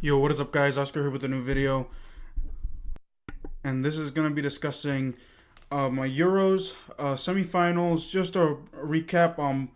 Yo, what is up, guys? Oscar here with a new video, and this is gonna be discussing my Euros semifinals. Just a recap on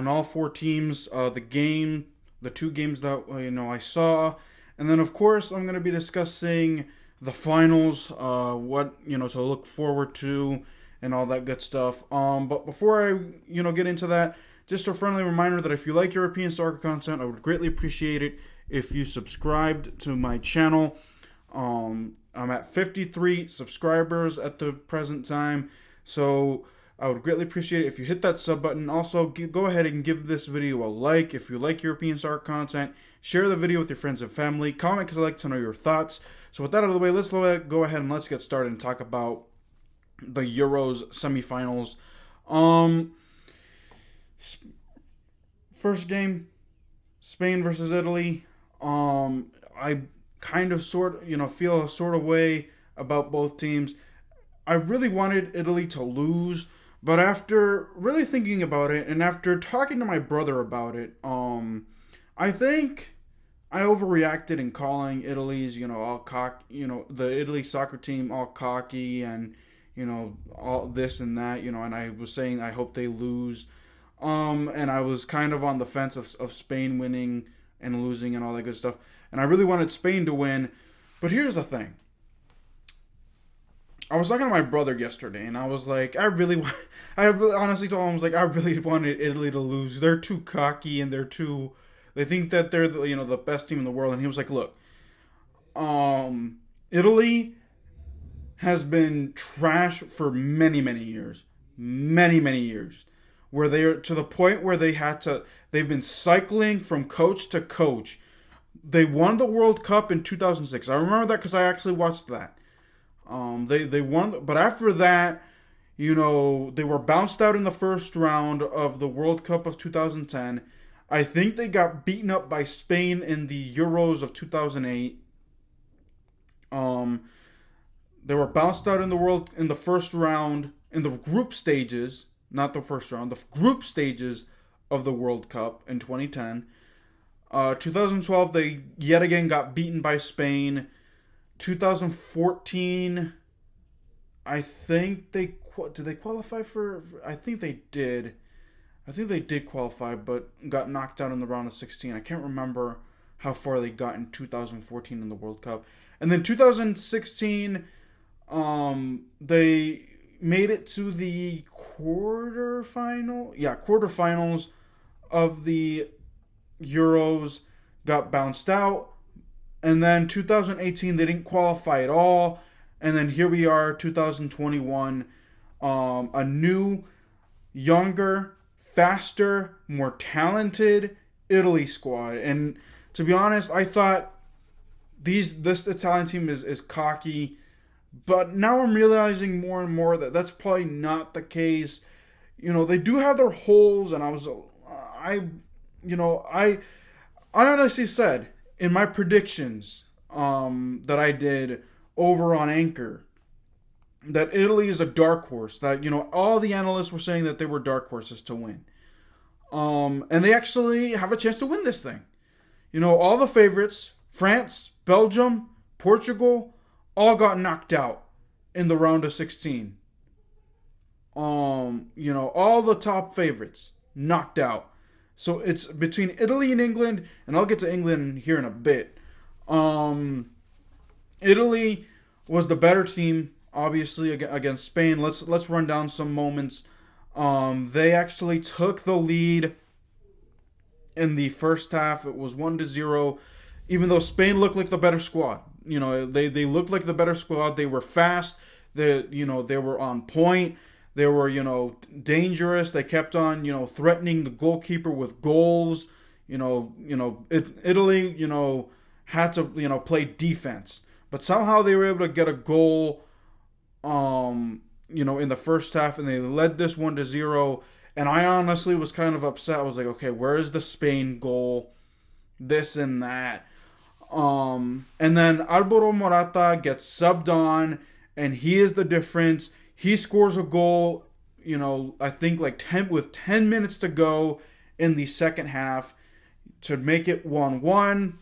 all four teams, the two games that I saw, and then of course I'm gonna be discussing the finals, what to look forward to, and all that good stuff. But before I get into that, just a friendly reminder that if you like European soccer content, I would greatly appreciate it if you subscribed to my channel. I'm at 53 subscribers at the present time, so I would greatly appreciate it if you hit that sub button. Also, go ahead and give this video a like if you like European soccer content. Share the video with your friends and family. Comment because I like to know your thoughts. So with that out of the way, let's go ahead and let's get started and talk about the Euros semifinals. First game, Spain versus Italy. I kind of feel a sort of way about both teams. I really wanted Italy to lose, but after really thinking about it and after talking to my brother about it, I think I overreacted in calling Italy's, all the Italy soccer team all cocky and, all this and that, and I was saying I hope they lose. And I was kind of on the fence of Spain winning and losing and all that good stuff. And I really wanted Spain to win. But here's the thing. I was talking to my brother yesterday, and I was like, I really honestly told him, I was like, I really wanted Italy to lose. They're too cocky, and they think that they're the best team in the world. And he was like, look, Italy has been trash for many, many years. Many, many years. Where they are to the point where they've been cycling from coach to coach. They won the World Cup in 2006. I remember that because I actually watched that. They won, but after that, they were bounced out in the first round of the World Cup of 2010. I think they got beaten up by Spain in the Euros of 2008. They were bounced out in the first round in the group stages. Not the first round, the group stages of the World Cup in 2010. 2012, they yet again got beaten by Spain. 2014, I think did they qualify for? I think they did. I think they did qualify, but got knocked out in the round of 16. I can't remember how far they got in 2014 in the World Cup. And then 2016, they made it to the quarterfinals of the Euros, got bounced out, and then 2018 they didn't qualify at all, and then here we are, 2021, a new, younger, faster, more talented Italy squad. And to be honest, I thought this Italian team is cocky. But now I'm realizing more and more that that's probably not the case. They do have their holes, and I honestly said in my predictions that I did over on Anchor that Italy is a dark horse. That all the analysts were saying that they were dark horses to win, and they actually have a chance to win this thing. All the favorites: France, Belgium, Portugal, all got knocked out in the round of 16. All the top favorites knocked out. So it's between Italy and England, and I'll get to England here in a bit. Italy was the better team, obviously, against Spain. Let's run down some moments. They actually took the lead in the first half. It was 1-0, even though Spain looked like the better squad. They looked like the better squad. They were fast. They were on point. They were, dangerous. They kept on, threatening the goalkeeper with goals. Italy, had to, play defense. But somehow they were able to get a goal, in the first half, and they led this 1-0. And I honestly was kind of upset. I was like, okay, where is the Spain goal? This and that. And then Alvaro Morata gets subbed on, and he is the difference. He scores a goal, I think with 10 minutes to go in the second half to make it 1-1.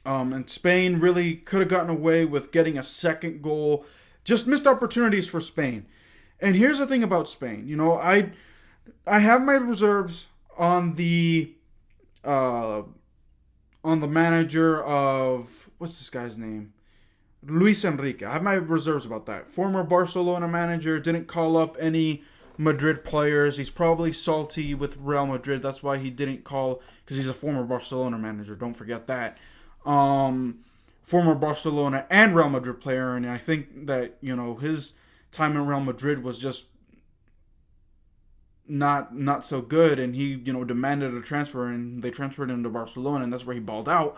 And Spain really could have gotten away with getting a second goal. Just missed opportunities for Spain. And here's the thing about Spain. I have my reserves uh, on the manager of, what's this guy's name? Luis Enrique. I have my reserves about that. Former Barcelona manager, didn't call up any Madrid players. He's probably salty with Real Madrid. That's why he didn't call, because he's a former Barcelona manager. Don't forget that. Former Barcelona and Real Madrid player, and I think that his time in Real Madrid was just not so good, and he demanded a transfer, and they transferred him to Barcelona, and that's where he balled out.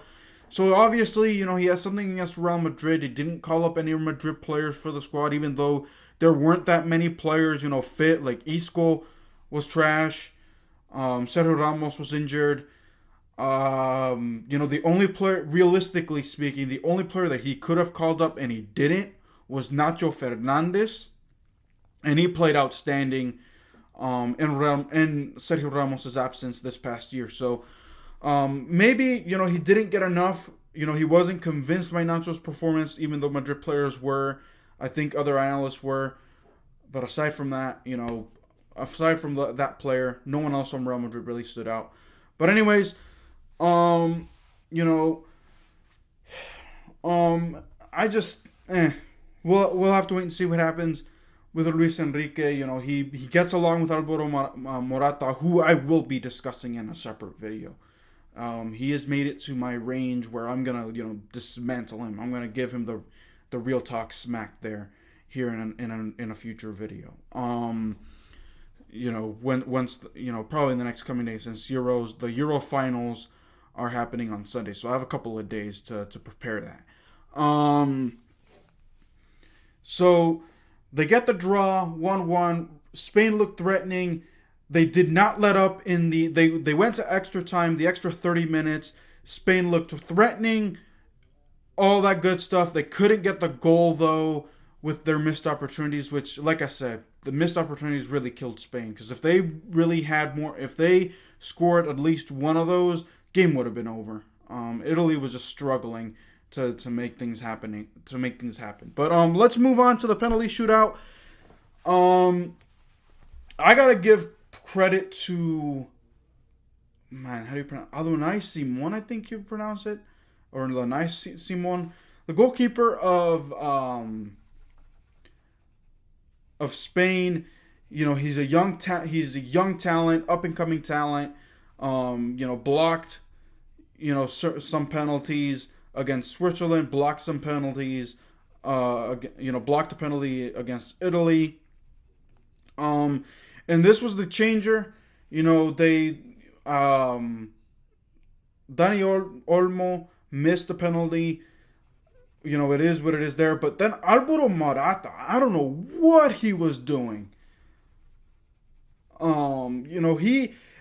So obviously, he has something against Real Madrid. He didn't call up any Madrid players for the squad, even though there weren't that many players, fit. Like Isco was trash. Sergio Ramos was injured. The only player, realistically speaking, the only player that he could have called up and he didn't was Nacho Fernandez, and he played outstanding in Sergio Ramos' absence this past year. So maybe he didn't get enough. He wasn't convinced by Nacho's performance, even though Madrid players were. I think other analysts were, but aside from that, that player, no one else on Real Madrid really stood out. But anyways. I just, we'll have to wait and see what happens with Luis Enrique. He gets along with Alvaro Morata, who I will be discussing in a separate video. He has made it to my range where I'm gonna, dismantle him. I'm gonna give him the real talk smack there here in a future video. Once probably in the next coming days, since the Euro finals are happening on Sunday, so I have a couple of days to prepare that. So they get the draw 1-1. Spain looked threatening. They did not let up they went to extra time, the extra 30 minutes. Spain looked threatening, all that good stuff. They couldn't get the goal though with their missed opportunities, which, like I said, the missed opportunities really killed Spain, because if they really had more, if they scored at least one of those, game would have been over. Italy was just struggling to make things happen. But let's move on to the penalty shootout. I gotta give credit to, man, how do you pronounce Unai Simon? I think you pronounce it, or Unai Simon, the goalkeeper of Spain. He's a young talent, up and coming talent. Blocked some penalties against Switzerland, blocked some penalties, blocked a penalty against Italy. And this was the changer. Dani Olmo missed the penalty. It is what it is there. But then Alvaro Morata, I don't know what he was doing.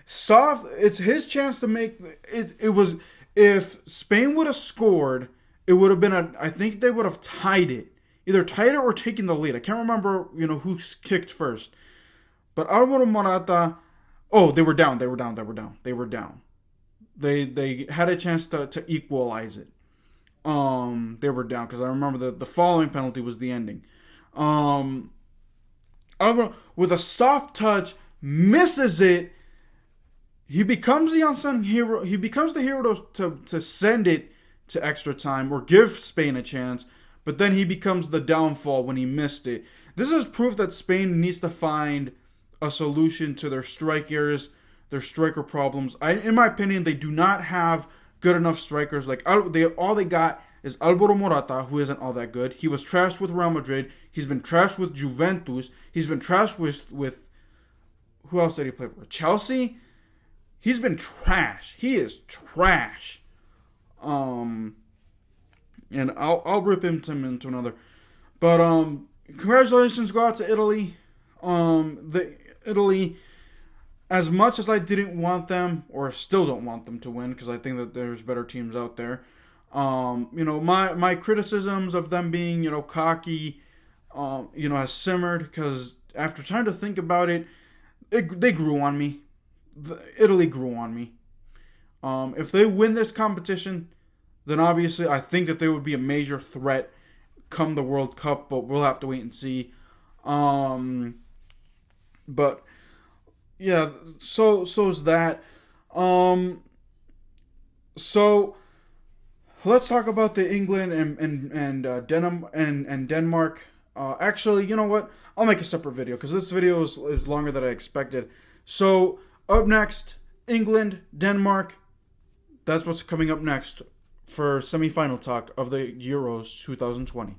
It's his chance to make it. It was, if Spain would have scored, it would have been I think they would have tied it. Either tied it or taken the lead. I can't remember, who kicked first. But Alvaro Morata, they were down. They had a chance to equalize it. They were down, because I remember the following penalty was the ending. Alvaro, with a soft touch, misses it. He becomes the unsung hero. He becomes the hero to send it to extra time or give Spain a chance. But then he becomes the downfall when he missed it. This is proof that Spain needs to find a solution to their striker problems. In my opinion, they do not have good enough strikers. All they got is Alvaro Morata, who isn't all that good. He was trashed with Real Madrid. He's been trashed with Juventus. He's been trashed with who else did he play for? Chelsea. He's been trash. He is trash. And I'll rip him into another. But congratulations go out to Italy. Italy, as much as I didn't want them, or still don't want them to win, because I think that there's better teams out there. My criticisms of them being cocky, has simmered, because after trying to think about it, they grew on me. Italy grew on me. If they win this competition, then obviously I think that they would be a major threat come the World Cup, but we'll have to wait and see. But yeah, so's that. So let's talk about the England and Denmark. Actually, you know what? I'll make a separate video because this video is longer than I expected. So up next, England, Denmark. That's what's coming up next for semifinal talk of the Euros 2020.